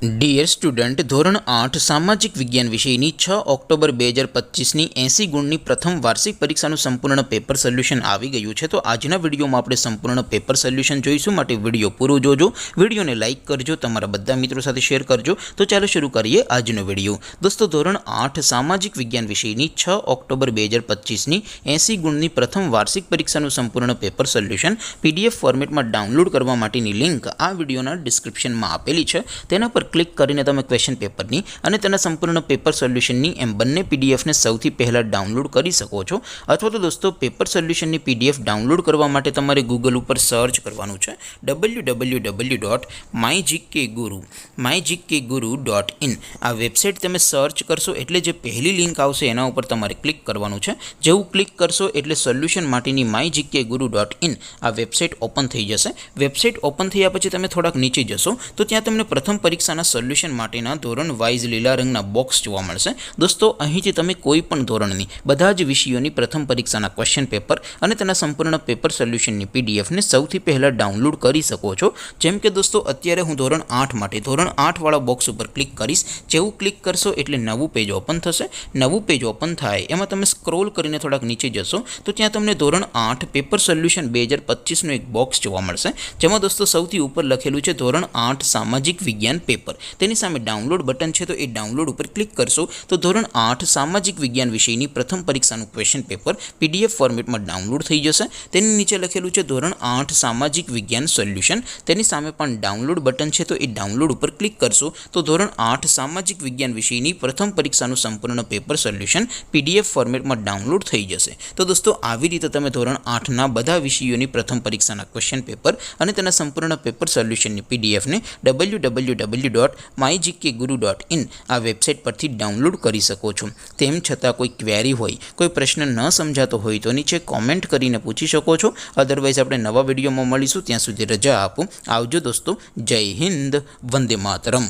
Dear student, ધોરણ 8 સામાજિક વિજ્ઞાન વિષયની 6 ઓક્ટોબર 2025ની 80 ગુણની પ્રથમ વાર્ષિક પરીક્ષાનું સંપૂર્ણ પેપર સોલ્યુશન આવી ગયું છે। તો આજના વિડીયોમાં આપણે સંપૂર્ણ પેપર સોલ્યુશન જોઈશું, માટે વિડીયો પૂરો જોજો, વિડીયોને લાઇક કરજો, તમારા બધા મિત્રો સાથે શેર કરજો। તો ચાલો શરૂ કરીએ આજનો વિડીયો। દોસ્તો, ધોરણ 8 સામાજિક વિજ્ઞાન વિષયની 6 ઓક્ટોબર 2025ની 80 ગુણની પ્રથમ વાર્ષિક પરીક્ષાનું સંપૂર્ણ પેપર સોલ્યુશન PDF ફોર્મેટમાં ડાઉનલોડ કરવા માટેની લિંક આ વિડીયોના ડિસ્ક્રિપ્શનમાં આપેલી છે। તેના પર ક્લિક કરીને તમે ક્વેશ્ચન પેપરની અને તેના સંપૂર્ણ પેપર સોલ્યુશનની એમ બંને પીડીએફને સૌથી પહેલાં ડાઉનલોડ કરી શકો છો। અથવા તો દોસ્તો, પેપર સોલ્યુશનની PDF ડાઉનલોડ કરવા માટે તમારે ગૂગલ ઉપર સર્ચ કરવાનું છે www.mygkguru.in। આ વેબસાઇટ તમે સર્ચ કરશો એટલે જે પહેલી લિંક આવશે એના ઉપર તમારે ક્લિક કરવાનું છે। જેવું ક્લિક કરશો એટલે સોલ્યુશન માટેની mygkguru.in આ વેબસાઇટ ઓપન થઈ જશે। વેબસાઇટ ઓપન થયા પછી તમે થોડાક નીચે જશો તો ત્યાં તમને પ્રથમ પરીક્ષાના સોલ્યુશન માટેના ધોરણ વાઇઝ લીલા રંગના બોક્સ જોવા મળશે। દોસ્તો, અહીંથી તમે કોઈ પણ ધોરણની બધા જ વિષયોની પ્રથમ પરીક્ષાના ક્વેશ્ચન પેપર અને તેના સંપૂર્ણ પેપર સોલ્યુશનની પીડીએફને સૌથી પહેલાં ડાઉનલોડ કરી શકો છો। જેમ કે દોસ્તો, અત્યારે હું ધોરણ 8 માટે ધોરણ 8 વાળા બોક્સ ઉપર ક્લિક કરીશ। જેવું ક્લિક કરશો એટલે નવું પેજ ઓપન થશે। નવું પેજ ઓપન થાય એમાં તમે સ્ક્રોલ કરીને થોડાક નીચે જશો તો ત્યાં તમને ધોરણ 8 પેપર સોલ્યુશન 2025નું એક બોક્સ જોવા મળશે, જેમાં દોસ્તો સૌથી ઉપર લખેલું છે ધોરણ 8 સામાજિક વિજ્ઞાન પેપર। તેની સામે ડાઉનલોડ બટન છે, તો એ ડાઉનલોડ ઉપર ક્લિક કરશો તો ધોરણ 8 સામાજિક વિજ્ઞાન વિષયની પ્રથમ પરીક્ષાનું ક્વેશ્ચન પેપર PDF ફોર્મેટમાં ડાઉનલોડ થઈ જશે। તેની નીચે લખેલું છે ધોરણ 8 સામાજિક વિજ્ઞાન સોલ્યુશન, તેની સામે પણ ડાઉનલોડ બટન છે, તો એ ડાઉનલોડ ઉપર ક્લિક કરશો તો ધોરણ 8 સામાજિક વિજ્ઞાન વિષયની પ્રથમ પરીક્ષાનું સંપૂર્ણ પેપર સોલ્યુશન PDF ફોર્મેટમાં ડાઉનલોડ થઈ જશે। તો દોસ્તો, આવી રીતે તમે ધોરણ 8ના બધા વિષયોની પ્રથમ પરીક્ષાના ક્વેશ્ચન પેપર અને તેના સંપૂર્ણ પેપર સોલ્યુશનની પીડીએફને www.mygkguru.in આ વેબસાઇટ પરથી ડાઉનલોડ કરી શકો છો। તેમ છતાં કોઈ ક્વેરી હોય, કોઈ પ્રશ્ન ન સમજાતો હોય તો નીચે કોમેન્ટ કરીને પૂછી શકો છો। અધરવાઇઝ આપણે નવા વિડીયોમાં મળીશું, ત્યાં સુધી રજા આપો। આવજો દોસ્તો, જય હિન્દ, વંદે માતરમ।